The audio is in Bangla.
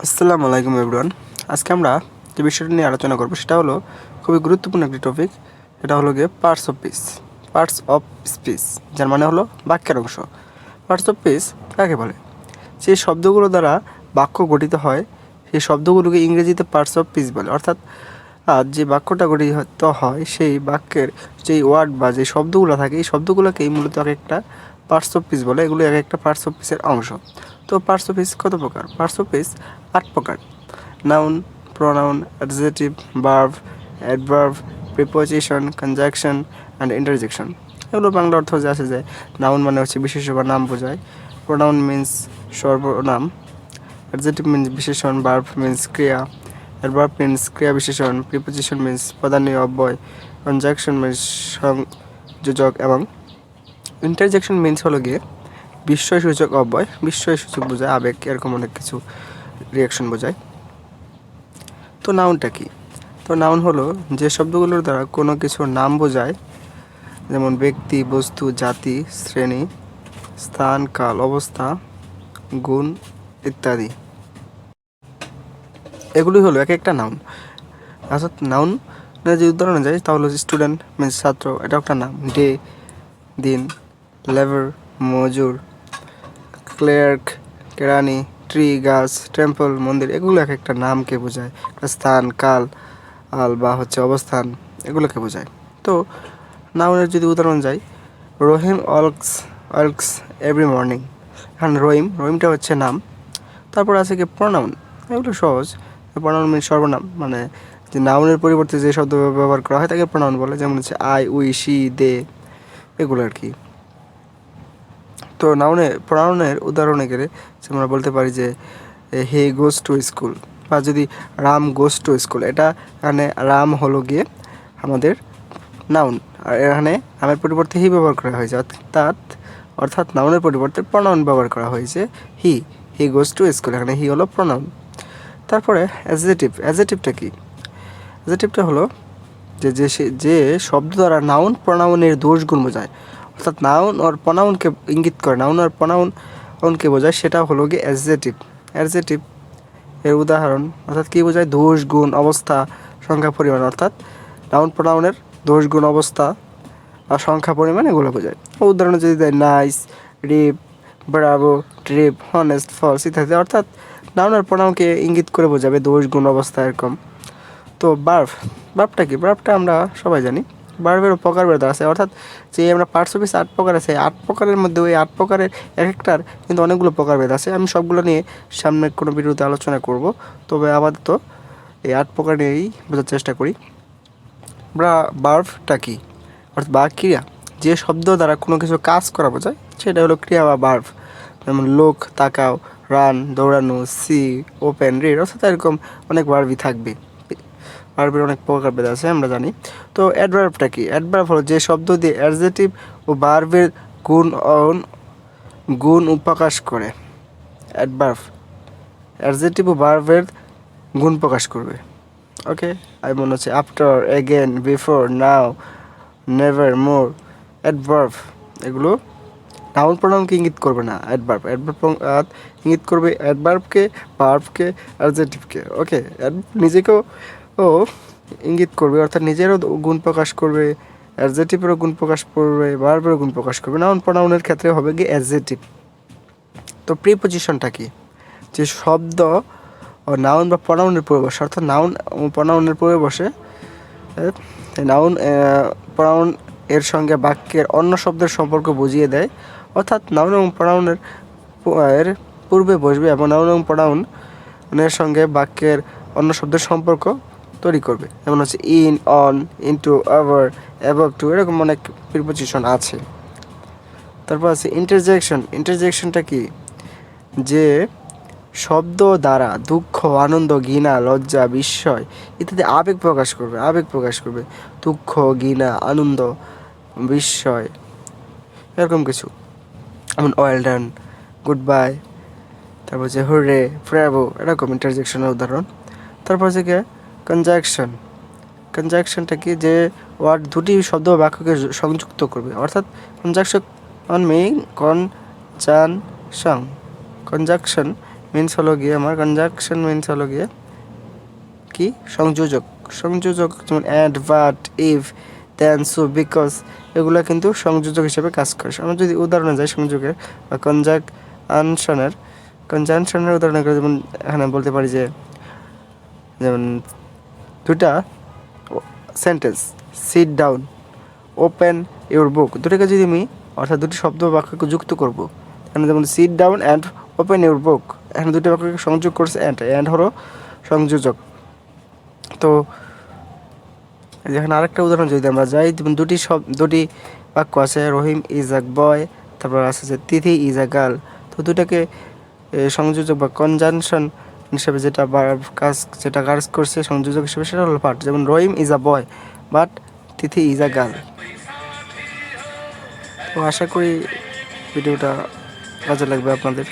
আসসালামু আলাইকুম এভরিওয়ান। আজকে আমরা যে বিষয়টা নিয়ে আলোচনা করব সেটা হলো খুবই গুরুত্বপূর্ণ একটি টপিক। এটা হলো গিয়ে পার্টস অফ স্পিচ, যার মানে হলো বাক্যের অংশ। পার্টস অফ স্পিচ কাকে বলে? যে শব্দগুলো দ্বারা বাক্য গঠিত হয় সেই শব্দগুলোকে ইংরেজিতে পার্টস অফ স্পিচ বলে। অর্থাৎ যে বাক্যটা গঠিত হয় সেই বাক্যের যেই ওয়ার্ড বা যে শব্দগুলো থাকে এই শব্দগুলোকেই মূলত এক একটা পার্টস অফ স্পিচ বলে। এগুলো এক একটা পার্টস অফ স্পিচের অংশ। তো পার্টস অফ স্পিচ কত প্রকার? পার্টস অফ স্পিচ 8 প্রকার। Noun, pronoun, adjective, verb, adverb, preposition, conjunction and interjection. এগুলো বাংলা অর্থ যে আসে যায়, নাউন মানে হচ্ছে বিশেষ্য বা নাম বোঝায়, প্রোনাউন মিন্স সর্বনাম, অ্যাডজেক্টিভ মিন্স বিশেষণ, ভার্ব মিন্স ক্রিয়া, অ্যাডভার্ব মিন্স ক্রিয়া বিশেষণ, প্রিপোজিশন মিন্স প্রধানীয় অব্যয়, কনজাংশন মিন্স সংযোজক এবং ইন্টারজেকশন মিন্স হলো গিয়ে বিস্ময়সূচক অব্যয়। বিস্ময়সূচক বোঝায় আবেগ, এরকম অনেক কিছু রিয়াকশন বোঝায়। তো নাউনটা কি? তো নাউন হলো যে শব্দগুলোর দ্বারা কোনো কিছুর নাম বোঝায়, যেমন ব্যক্তি, বস্তু, জাতি, শ্রেণী, স্থান, কাল, অবস্থা, গুণ ইত্যাদি। এগুলি হলো এক একটা নাউন। অর্থাৎ নাউন যে উদাহরণে যায় তাহলে স্টুডেন্ট মিন্স ছাত্র, এটা একটা নাম। ডে দিন, লেবার মজুর, ক্লার্ক কেরানি, ট্রি গাছ, টেম্পল মন্দির, এগুলো এক একটা নামকে বোঝায়। স্থান, কাল বা হচ্ছে অবস্থান, এগুলোকে বোঝায়। তো নাউনের যদি উদাহরণ যাই, রহিম ওয়ার্কস এভরি মর্নিং। এখন রহিমটা হচ্ছে নাম। তারপর আছে কি প্রনাউন। এগুলো সহজ। প্রনাউন মিন সর্বনাম, মানে যে নাউনের পরিবর্তে যে শব্দ ব্যবহার করা হয় তাকে প্রনাউন বলে, যেমন হচ্ছে আই, উই, শি, দে, এগুলো আর কি। তো প্রনাউনের উদাহরণে গেলে আমরা বলতে পারি যে হে গোজ টু স্কুল, বা যদি রাম গোজ টু স্কুল, এটা এখানে রাম হলো গিয়ে আমাদের নাউন, আর এখানে নামের পরিবর্তে হি ব্যবহার করা হয়েছে, অর্থাৎ নাউনের পরিবর্তে প্রনাউন ব্যবহার করা হয়েছে হি গোজ টু স্কুল, এখানে হি হলো প্রনাউন। তারপরে অ্যাডজেক্টিভটা কি? অ্যাডজেক্টিভটা হলো যে শব্দ দ্বারা নাউন প্রনাউনের দোষ গুণ বোঝায়, অর্থাৎ নাউন আর প্রনাউনকে ইঙ্গিত করে, নাউন আর প্রনাউনকে বোঝায়, সেটা হলো গিয়ে অ্যাডজেক্টিভ। এর উদাহরণ অর্থাৎ কী বোঝায়? দোষ গুণ, অবস্থা, সংখ্যা, পরিমাণ। অর্থাৎ নাউন প্রনাউনের দোষ গুণ, অবস্থা আর সংখ্যা, পরিমাণ, এগুলো বোঝায়। উদাহরণ যদি দেয় নাইস, রিপ, ব্রাভো, ট্রিপ, হনেস্ট, ফলস ইত্যাদি। অর্থাৎ নাউন আর প্রনাউনকে ইঙ্গিত করে বোঝাবে দোষ গুণ, অবস্থা, এরকম। তো বার্বটা কি? বার্বটা আমরা সবাই জানি। বার্বেরও প্রকারভেদ আছে, অর্থাৎ যে আমরা পার্টস অফ স্পিচ 8 প্রকার আছে, 8 প্রকারের মধ্যে ওই 8 প্রকারের এক একটার কিন্তু অনেকগুলো প্রকারভেদ আছে। আমি সবগুলো নিয়ে সামনে কোনো ভিডিওতে আলোচনা করব, তবে আপাতত এই 8 প্রকার নিয়েই বোঝার চেষ্টা করি। বার্বটা কি? অর্থাৎ বা ক্রিয়া, যে শব্দ দ্বারা কোনো কিছু কাজ করা বোঝায় সেটা হলো ক্রিয়া বা বার্ব। যেমন লোক, তাকাও, রান, দৌড়ানো, সি, ওপেন, রিড, অর্থাৎ এরকম অনেক বার্বই থাকবে। বার্বের অনেক প্রকারভেদ আছে আমরা জানি। তো অ্যাডভার্বটা কি? অ্যাডভার্ব হলো যে শব্দ দিয়ে অ্যাডজেক্টিভ ও ভার্বের গুণ প্রকাশ করে। অ্যাডজেক্টিভ ও ভার্বের গুণ প্রকাশ করবে। ওকে, আমি মনে হচ্ছে আফটার, এগেন, বিফোর, নাও, নেভার, মোর। অ্যাডভার্ব এগুলো নাউন প্রোনাউনকে ইঙ্গিত করবে না। অ্যাডভার্ব ইঙ্গিত করবে অ্যাডভার্বকে, ভার্বকে, অ্যাডজেক্টিভকে। ওকে, নিজেকেও ইঙ্গিত করবে, অর্থাৎ নিজেরও গুণ প্রকাশ করবে, অ্যাডজেক্টিভেরও গুণ প্রকাশ করবে, ভার্বেরও গুণ প্রকাশ করবে। নাউন প্রোনাউনের ক্ষেত্রে হবে কি অ্যাডজেক্টিভ। তো প্রিপোজিশনটা কি? যে শব্দ ও নাউন বা প্রোনাউনের পরে বসে, অর্থাৎ নাউন প্রোনাউনের পরে বসে, নাউন প্রোনাউন এর সঙ্গে বাক্যের অন্য শব্দের সম্পর্ক বুঝিয়ে দেয়। অর্থাৎ নাউন এবং প্রোনাউনের এর পূর্বে বসবে এবং নাউন এবং প্রোনাউনের সঙ্গে বাক্যের অন্য শব্দের সম্পর্ক তৈরি করবে। যেমন হচ্ছে in, on, into, over, above to, এরকম অনেক প্রিপোজিশন আছে। তারপর আছে ইন্টারজেকশনটা কি? যে শব্দ দ্বারা দুঃখ, আনন্দ, ঘৃণা, লজ্জা, বিস্ময় ইত্যাদি আবেগ প্রকাশ করবে। দুঃখ, ঘৃণা, আনন্দ, বিস্ময়, এরকম কিছু। যেমন ওয়েল ডান, গুড বাই, তারপর হচ্ছে হুররে, ব্রাভো, এরকম ইন্টারজেকশনের উদাহরণ। তারপর হচ্ছে কি কনজাংশনটা কি? যে ওয়ার্ড দুটি শব্দ বা বাক্যকে সংযুক্ত করবে। অর্থাৎ কনজাংশন মিন কনজাংশন মিনস হলো গিয়ে আমার কনজাংশন মিনস হলো গিয়ে কি সংযোজক। সংযোজক যেমন and, but, if, then, so, because এগুলো কিন্তু সংযোজক হিসেবে কাজ করে। আমরা যদি উদাহরণে যাই সংযোগের বা কনজাংশনের উদাহরণ করে, যেমন এখানে বলতে পারি যে যেমন দুটা sentence, sit down, open your book, দুটোকে যদি আমি অর্থাৎ দুটি শব্দ বাক্যকে যুক্ত করব, এখানে যেমন sit down and open your book, এখানে দুটি বাক্যকে সংযোগ করছে অ্যান্ড হলো সংযোজক। তো যেখানে আরেকটা উদাহরণ যদি আমরা যাই, যেমন দুটি বাক্য আছে, রহিম ইজ আ বয়, তারপর আছে যে তিথি ইজ আ গার্ল। তো দুটাকে সংযোজক বা কনজাংশন হিসেবে যেটা কাজ করছে সংযোজক হিসেবে, সেটা হলো পার্ট। যেমন Rahim is a boy but Tithi is a girl. তো আশা করি ভিডিওটা কাজে লাগবে আপনাদের।